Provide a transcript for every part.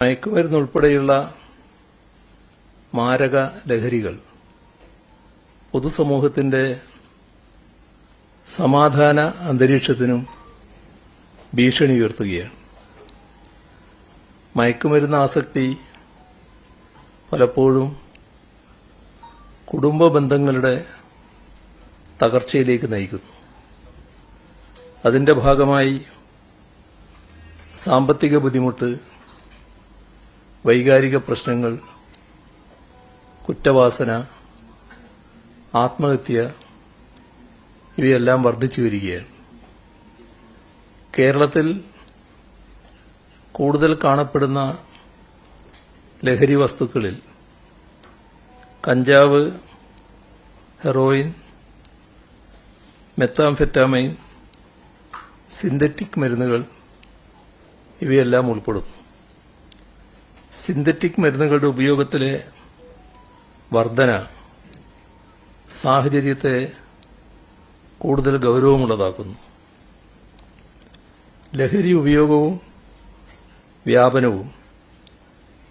മയക്കുമരുന്നുൾപ്പെടെയുള്ള മാരക ലഹരികൾ പൊതുസമൂഹത്തിന്റെ സമാധാന അന്തരീക്ഷത്തിനും ഭീഷണി ഉയർത്തുകയാണ്. മയക്കുമരുന്ന് ആസക്തി പലപ്പോഴും കുടുംബ ബന്ധങ്ങളുടെ തകർച്ചയിലേക്ക് നയിക്കുന്നു. അതിന്റെ ഭാഗമായി സാമ്പത്തിക ബുദ്ധിമുട്ട്, വൈകാരിക പ്രശ്നങ്ങൾ, കുറ്റവാസന, ആത്മഹത്യ ഇവയെല്ലാം വർദ്ധിച്ചു വരികയാണ്. കേരളത്തിൽ കൂടുതൽ കാണപ്പെടുന്ന ലഹരി വസ്തുക്കളിൽ കഞ്ചാവ്, ഹെറോയിൻ, മെത്താംഫെറ്റാമൈൻ, സിന്തറ്റിക് മരുന്നുകൾ ഇവയെല്ലാം ഉൾപ്പെടുന്നു. സിന്തറ്റിക് മരുന്നുകളുടെ ഉപയോഗത്തിലെ വർധന സാഹചര്യത്തെ കൂടുതൽ ഗൌരവമുള്ളതാക്കുന്നു. ലഹരി ഉപയോഗവും വ്യാപനവും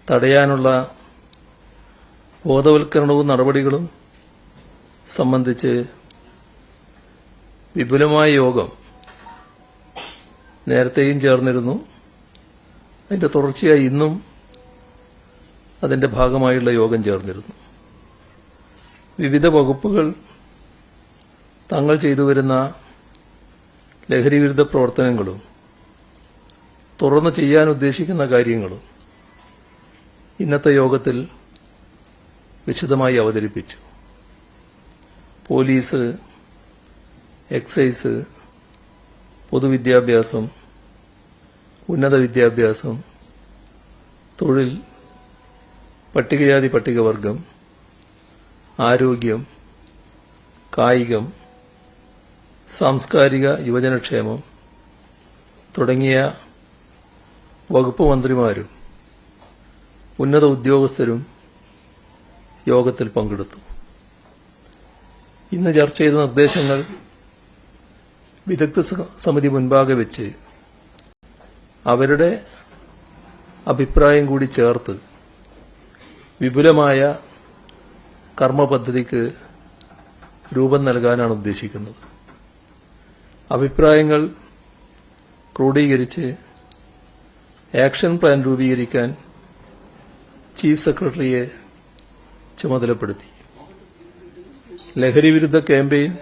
തടയാനുള്ള ബോധവൽക്കരണവും നടപടികളും സംബന്ധിച്ച് വിപുലമായ യോഗം നേരത്തെയും ചേർന്നിരുന്നു. അതിന്റെ തുടർച്ചയായി ഇന്നും അതിന്റെ ഭാഗമായുള്ള യോഗം ചേർന്നിരുന്നു. വിവിധ വകുപ്പുകൾ തങ്ങൾ ചെയ്തുവരുന്ന ലഹരിവിരുദ്ധ പ്രവർത്തനങ്ങളും തുറന്നു ചെയ്യാൻ ഉദ്ദേശിക്കുന്ന കാര്യങ്ങളും ഇന്നത്തെ യോഗത്തിൽ വിശദമായി അവതരിപ്പിച്ചു. പോലീസ്, എക്സൈസ്, പൊതുവിദ്യാഭ്യാസം, ഉന്നത വിദ്യാഭ്യാസം, തൊഴിൽ, പട്ടികജാതി പട്ടികവർഗം, ആരോഗ്യം, കായികം, സാംസ്കാരിക യുവജനക്ഷേമം തുടങ്ങിയ വകുപ്പ് മന്ത്രിമാരും ഉന്നത ഉദ്യോഗസ്ഥരും യോഗത്തിൽ പങ്കെടുത്തു. ഇന്ന് ചർച്ച ചെയ്ത നിർദ്ദേശങ്ങൾ വിദഗ്ധ സമിതി മുൻപാകെ വെച്ച് അവരുടെ അഭിപ്രായം കൂടി ചേർത്ത് വിപുലമായ കർമ്മപദ്ധതിക്ക് രൂപം നൽകാനാണ് ഉദ്ദേശിക്കുന്നത്. അഭിപ്രായങ്ങൾ ക്രോഡീകരിച്ച് ആക്ഷൻ പ്ലാൻ രൂപീകരിക്കാൻ ചീഫ് സെക്രട്ടറിയെ ചുമതലപ്പെടുത്തി. ലഹരിവിരുദ്ധ ക്യാമ്പയിൻ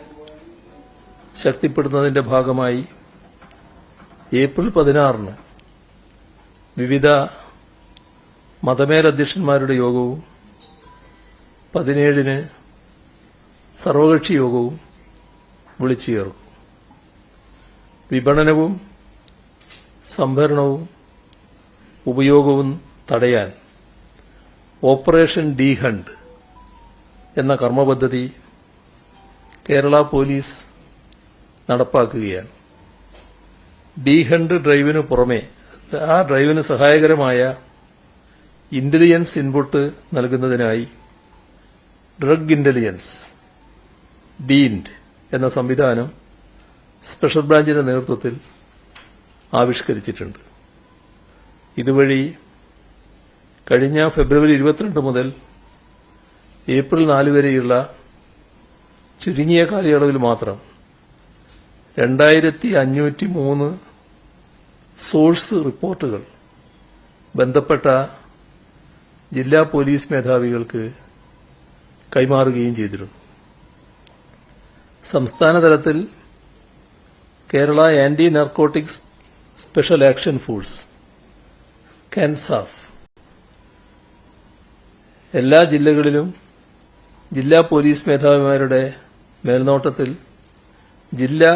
ശക്തിപ്പെടുത്തുന്നതിന്റെ ഭാഗമായി ഏപ്രിൽ 16 വിവിധ മതമേലധ്യക്ഷന്മാരുടെ യോഗവും 17 സർവകക്ഷി യോഗവും വിളിച്ചു ചേർക്കും. വിപണനവും സംഭരണവും ഉപയോഗവും തടയാൻ ഓപ്പറേഷൻ ഡി ഹണ്ട് എന്ന കർമ്മപദ്ധതി കേരള പോലീസ് നടപ്പാക്കുകയാണ്. ഡി ഹണ്ട് ഡ്രൈവിനു പുറമെ ആ ഡ്രൈവിന് സഹായകരമായ ഇന്റലിജൻസ് ഇൻപുട്ട് നൽകുന്നതിനായി ഡ്രഗ് ഇന്റലിജൻസ് ഡീൻഡ് എന്ന സംവിധാനം സ്പെഷ്യൽ ബ്രാഞ്ചിന്റെ നേതൃത്വത്തിൽ ആവിഷ്കരിച്ചിട്ടുണ്ട്. ഇതുവഴി കഴിഞ്ഞ ഫെബ്രുവരി 22 മുതൽ ഏപ്രിൽ 4 വരെയുള്ള ചുരുങ്ങിയ കാലയളവിൽ മാത്രം 2503 സോഴ്സ് റിപ്പോർട്ടുകൾ ബന്ധപ്പെട്ട ജില്ലാ പോലീസ് മേധാവികൾക്ക് കൈമാറുകയും ചെയ്തിരുന്നു. സംസ്ഥാന തലത്തിൽ Kerala anti narcotics special action force KANSAF എല്ലാ ജില്ലകളിലും ജില്ലാ പോലീസ് മേധാവിമാരുടെ മേൽനോട്ടത്തിൽ ജില്ലാ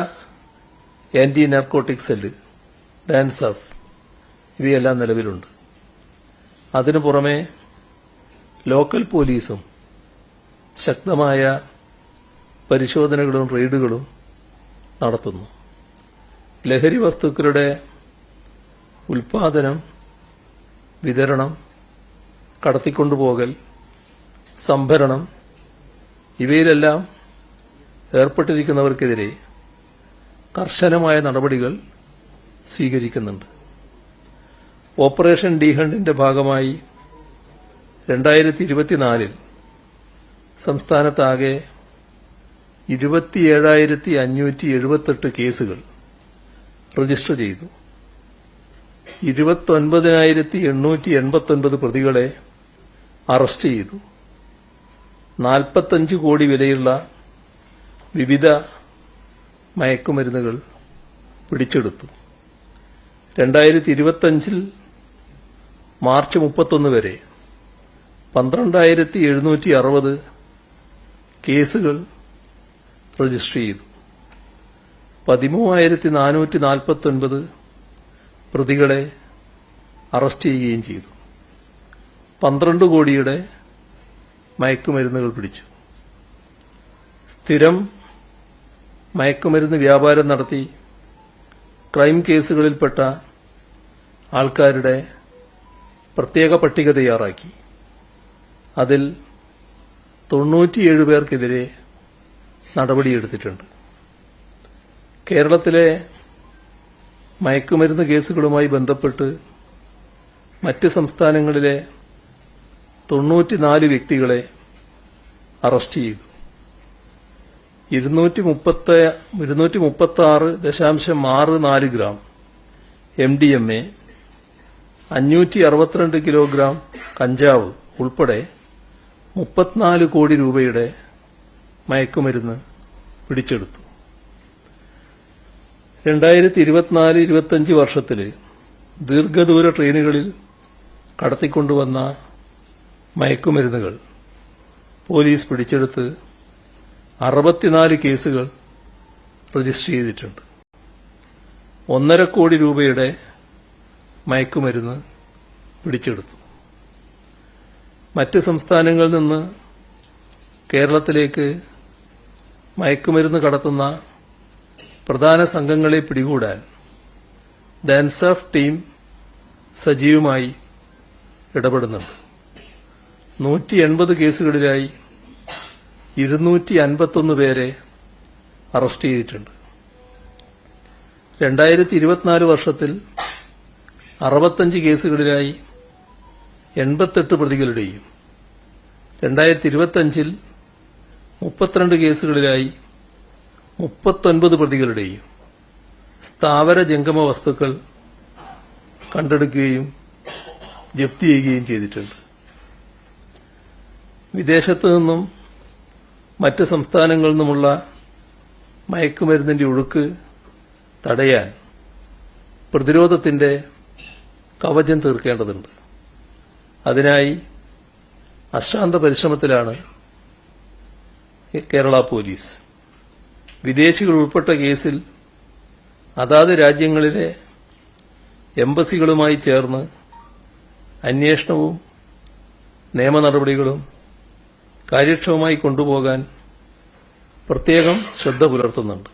ആന്റി നാർക്കോട്ടിക് സെല്ല് ഡാൻസാഫ് ഇവയെല്ലാം നിലവിലുണ്ട്. അതിനു പുറമെ ലോക്കൽ പോലീസും ശക്തമായ പരിശോധനകളും റെയ്ഡുകളും നടത്തുന്നു. ലഹരി വസ്തുക്കളുടെ ഉൽപാദനം, വിതരണം, കടത്തിക്കൊണ്ടുപോകൽ, സംഭരണം ഇവയിലെല്ലാം ഏർപ്പെട്ടിരിക്കുന്നവർക്കെതിരെ കർശനമായ നടപടികൾ സ്വീകരിക്കുന്നുണ്ട്. ഓപ്പറേഷൻ ഡി ഹണ്ടിന്റെ ഭാഗമായി 2024 സംസ്ഥാനത്താകെ 27,578 കേസുകൾ രജിസ്റ്റർ ചെയ്തു. 29,889 പ്രതികളെ അറസ്റ്റ് ചെയ്തു. 45 കോടി വിലയുള്ള വിവിധ മയക്കുമരുന്നുകൾ പിടിച്ചെടുത്തു. 2025 മാർച്ച് 31 വരെ 12,760 കേസുകൾ രജിസ്റ്റർ ചെയ്തു. 13,449 പ്രതികളെ അറസ്റ്റ് ചെയ്യുകയും ചെയ്തു. 12 കോടിയുടെ മയക്കുമരുന്നുകൾ പിടിച്ചു. സ്ഥിരം മയക്കുമരുന്ന് വ്യാപാരം നടത്തി ക്രൈം കേസുകളിൽപ്പെട്ട ആൾക്കാരുടെ പ്രത്യേക പട്ടിക തയ്യാറാക്കി. അതിൽ 97 പേർക്കെതിരെ നടപടിയെടുത്തിട്ടുണ്ട്. കേരളത്തിലെ മയക്കുമരുന്ന് കേസുകളുമായി ബന്ധപ്പെട്ട് മറ്റ് സംസ്ഥാനങ്ങളിലെ 94 വ്യക്തികളെ അറസ്റ്റ് ചെയ്തു. 236.64 ഗ്രാം MDMA, 562 കിലോഗ്രാം കഞ്ചാവ് ഉൾപ്പെടെ 34 കോടി രൂപയുടെ മയക്കുമരുന്ന് പിടിച്ചെടുത്തു. 2024-25 വർഷത്തിൽ ദീർഘദൂര ട്രെയിനുകളിൽ കടത്തിക്കൊണ്ടുവന്ന മയക്കുമരുന്നുകൾ പോലീസ് പിടിച്ചെടുത്ത് 64 കേസുകൾ രജിസ്റ്റർ ചെയ്തിട്ടുണ്ട്. 1.5 കോടി രൂപയുടെ മയക്കുമരുന്ന് പിടിച്ചെടുത്തു. മറ്റ് സംസ്ഥാനങ്ങളിൽ നിന്ന് കേരളത്തിലേക്ക് മയക്കുമരുന്ന് കടത്തുന്ന പ്രധാന സംഘങ്ങളെ പിടികൂടാൻ ഡാൻസാഫ് ടീം സജീവമായി ഇടപെടുന്നുണ്ട്. 180 കേസുകളിലായി 251 പേരെ അറസ്റ്റ് ചെയ്തിട്ടുണ്ട്. 2024 വർഷത്തിൽ 65 കേസുകളിലായി 88 പ്രതികളുടെയും 2025 32 കേസുകളിലായി 39 പ്രതികളുടെയും സ്ഥാവര ജംഗമ വസ്തുക്കൾ കണ്ടെടുക്കുകയും ജപ്തി ചെയ്യുകയും ചെയ്തിട്ടുണ്ട്. വിദേശത്തു നിന്നും മറ്റ് സംസ്ഥാനങ്ങളിൽ നിന്നുമുള്ള മയക്കുമരുന്നിന്റെ ഒഴുക്ക് തടയാൻ പ്രതിരോധത്തിന്റെ കവചം തീർക്കേണ്ടതുണ്ട്. അതിനായി അശ്രാന്ത പരിശ്രമത്തിലാണ് കേരള പോലീസ്. വിദേശികൾ ഉൾപ്പെട്ട കേസിൽ അതാത് രാജ്യങ്ങളിലെ എംബസികളുമായി ചേർന്ന് അന്വേഷണവും നിയമ നടപടികളും കാര്യക്ഷമമായി കൊണ്ടുപോകാൻ പ്രത്യേകം ശ്രദ്ധ പുലർത്തുന്നുണ്ട്.